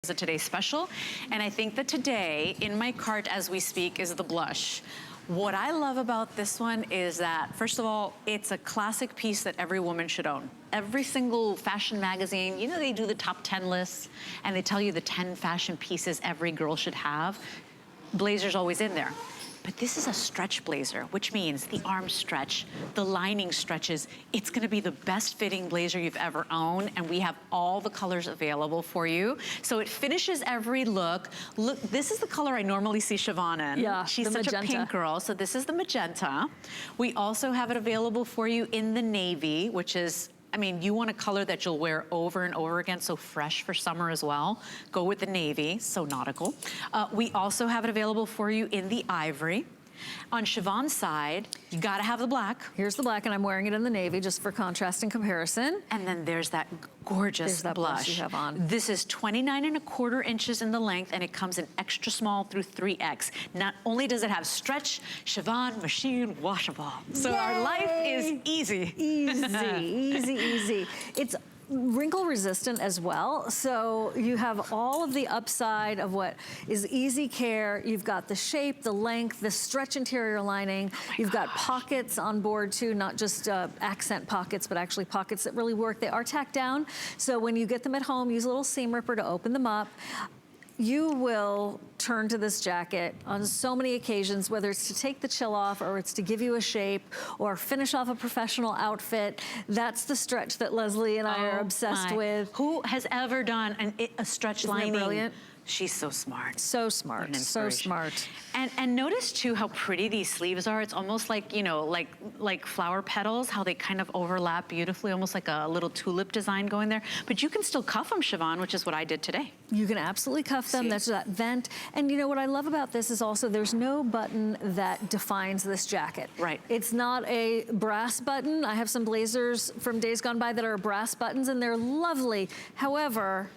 is a today special, and I think that today in my cart as we speak is the blush. What I love about this one is that, first of all, it's a classic piece that every woman should own. Every single fashion magazine, you know, they do the top 10 lists and they tell you the 10 fashion pieces every girl should have. Blazer's always in there. But this is a stretch blazer, which means the arms stretch, the lining stretches. It's gonna be the best fitting blazer you've ever owned, and we have all the colors available for you. So it finishes every look. Look, this is the color I normally see Siobhan in. Yeah, she's such a pink girl, so this is the magenta. We also have it available for you in the navy, which is, I mean, you want a color that you'll wear over and over again, so fresh for summer as well. Go with the navy, so nautical. We also have it available for you in the ivory. On Siobhan's side, you gotta have the black. Here's the black, and I'm wearing it in the navy just for contrast and comparison. And then there's that gorgeous blush you have on. This is 29¼ inches in the length, and it comes in extra small through 3X. Not only does it have stretch, Siobhan machine washable. So our life is easy. Easy. It's wrinkle resistant as well, so you have all of the upside of what is easy care. You've got the shape, the length, the stretch interior lining. You've got pockets on board too, not just accent pockets, but actually pockets that really work. They are tacked down, so when you get them at home, use a little seam ripper to open them up. You will turn to this jacket on so many occasions, whether it's to take the chill off or it's to give you a shape or finish off a professional outfit. That's the stretch that Leslie and I are obsessed with. Who has ever done a stretch lining? Isn't it brilliant? She's so smart. So smart, so smart. And notice too how pretty these sleeves are. It's almost like, you know, like flower petals, how they kind of overlap beautifully, almost like a little tulip design going there. But you can still cuff them, Siobhan, which is what I did today. You can absolutely cuff them. That's that vent. And you know what I love about this is also there's no button that defines this jacket. Right. It's not a brass button. I have some blazers from days gone by that are brass buttons, and they're lovely. However,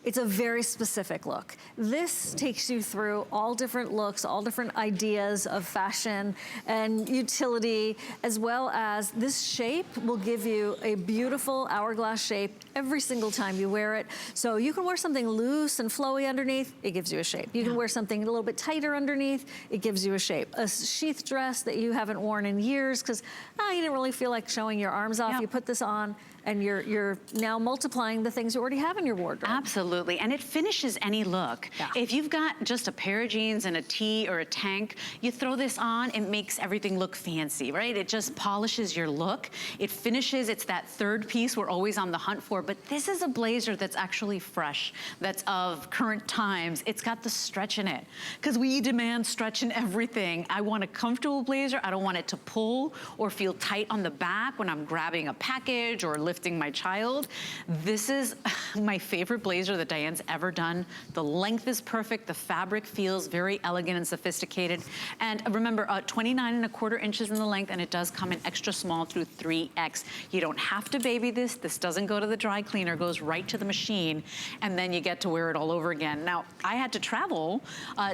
it's a very specific look. This takes you through all different looks, all different ideas of fashion and utility, as well as this shape will give you a beautiful hourglass shape every single time you wear it. So you can wear something loose and flowy underneath, it gives you a shape. You can wear something a little bit tighter underneath, it gives you a shape. A sheath dress that you haven't worn in years because you didn't really feel like showing your arms off, you put this on, and you're now multiplying the things you already have in your wardrobe. Absolutely, and it finishes any look. If you've got just a pair of jeans and a tee or a tank, you throw this on, it makes everything look fancy, right? It just polishes your look. It finishes, it's that third piece we're always on the hunt for, but this is a blazer that's actually fresh, that's of current times. It's got the stretch in it, because we demand stretch in everything. I want a comfortable blazer. I don't want it to pull or feel tight on the back when I'm grabbing a package or lifting my child. This is my favorite blazer that Diane's ever done. The length is perfect. The fabric feels very elegant and sophisticated. And remember, 29¼ inches in the length, and it does come in extra small through 3X. You don't have to baby this. This doesn't go to the dry cleaner, goes right to the machine, and then you get to wear it all over again. Now, I had to travel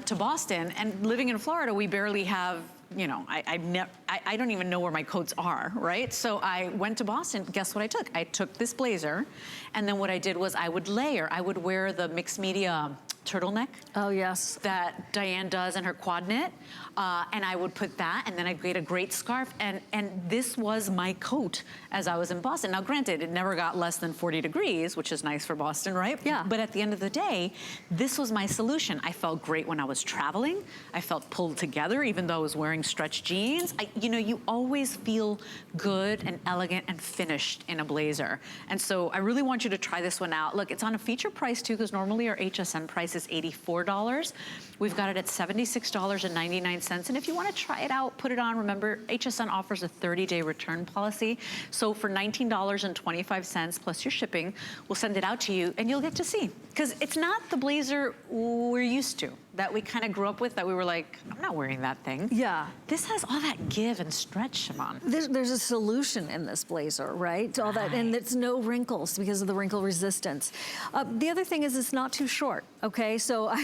to Boston, and living in Florida, we barely have, you know, I don't even know where my coats are, right? So I went to Boston. Guess what I took? I took this blazer, and then what I did was I would layer. I would wear the mixed media turtleneck. Oh, yes. That Diane does in her quad knit. And I would put that, and then I'd get a great scarf, and this was my coat as I was in Boston. Now, granted, it never got less than 40 degrees, which is nice for Boston, right? Yeah. But at the end of the day, this was my solution. I felt great when I was traveling. I felt pulled together, even though I was wearing stretch jeans. You know, you always feel good and elegant and finished in a blazer. And so I really want you to try this one out. Look, it's on a feature price too, because normally our HSN price is $84. We've got it at $76.99. And if you want to try it out, put it on. Remember, HSN offers a 30-day return policy. So for $19.25 plus your shipping, we'll send it out to you and you'll get to see. Because it's not the blazer we're used to. that we kind of grew up with that we were like, I'm not wearing that thing. Yeah. This has all that give and stretch, Siobhan. There's a solution in this blazer, right? To all that, and it's no wrinkles because of the wrinkle resistance. The other thing is it's not too short, okay? So I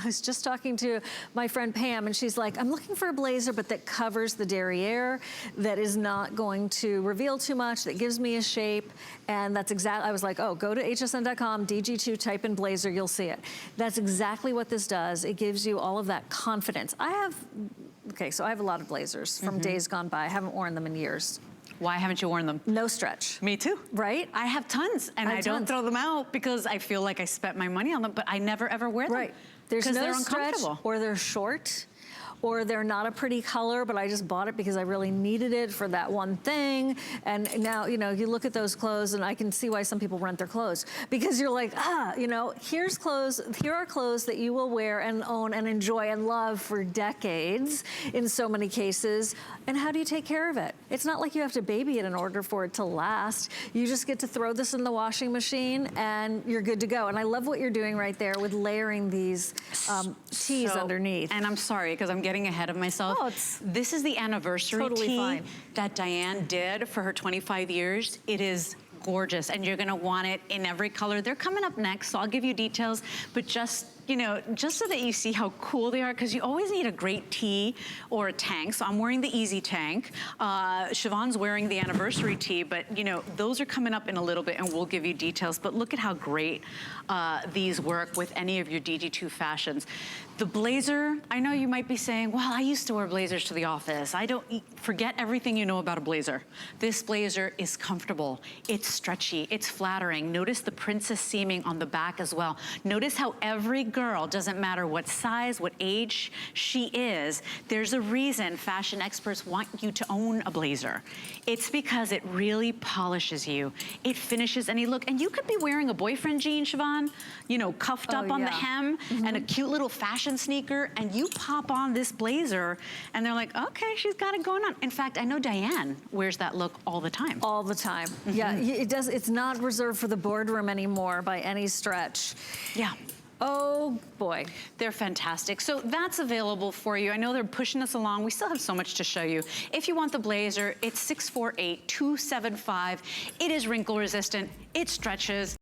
was just talking to my friend Pam, and she's like, I'm looking for a blazer, but that covers the derriere, that is not going to reveal too much, that gives me a shape, and that's exactly, I was like, oh, go to hsn.com, DG2, type in blazer, you'll see it. That's exactly what this does. It gives you all of that confidence. Okay, so I have a lot of blazers from days gone by. I haven't worn them in years. Why haven't you worn them? No stretch. Me too. Right? I have tons, and I don't throw them out because I feel like I spent my money on them, but I never ever wear them. Right. There's no they're stretch, uncomfortable. or they're short, or they're not a pretty color, but I just bought it because I really needed it for that one thing. And now, you know, you look at those clothes, and I can see why some people rent their clothes, because you're like, you know, here are clothes that you will wear and own and enjoy and love for decades in so many cases. And how do you take care of it? It's not like you have to baby it in order for it to last. You just get to throw this in the washing machine and you're good to go. And I love what you're doing right there with layering these tees underneath. And I'm sorry, because I'm getting ahead of myself. Oh, this is the anniversary totally tee fine. that Diane did for her 25 years. It is gorgeous, and you're gonna want it in every color. They're coming up next, so I'll give you details, but just, you know, just so that you see how cool they are, because you always need a great tee or a tank. So I'm wearing the easy tank. Siobhan's wearing the anniversary tee, but you know, those are coming up in a little bit and we'll give you details, but look at how great these work with any of your DG2 fashions. The blazer, I know you might be saying, well, I used to wear blazers to the office. Forget everything you know about a blazer. This blazer is comfortable, it's stretchy, it's flattering. Notice the princess seaming on the back as well. Notice how every girl, doesn't matter what size, what age she is, there's a reason fashion experts want you to own a blazer. It's because it really polishes you. It finishes any look. And you could be wearing a boyfriend jean, Siobhan, you know, cuffed up on the hem and a cute little fashion sneaker, and you pop on this blazer and they're like, okay, she's got it going on. In fact, I know Diane wears that look all the time. All the time. Yeah, it's not reserved for the boardroom anymore by any stretch. Yeah. Oh boy. They're fantastic. So that's available for you. I know they're pushing us along. We still have so much to show you. If you want the blazer, it's 648-275. It is wrinkle resistant. It stretches.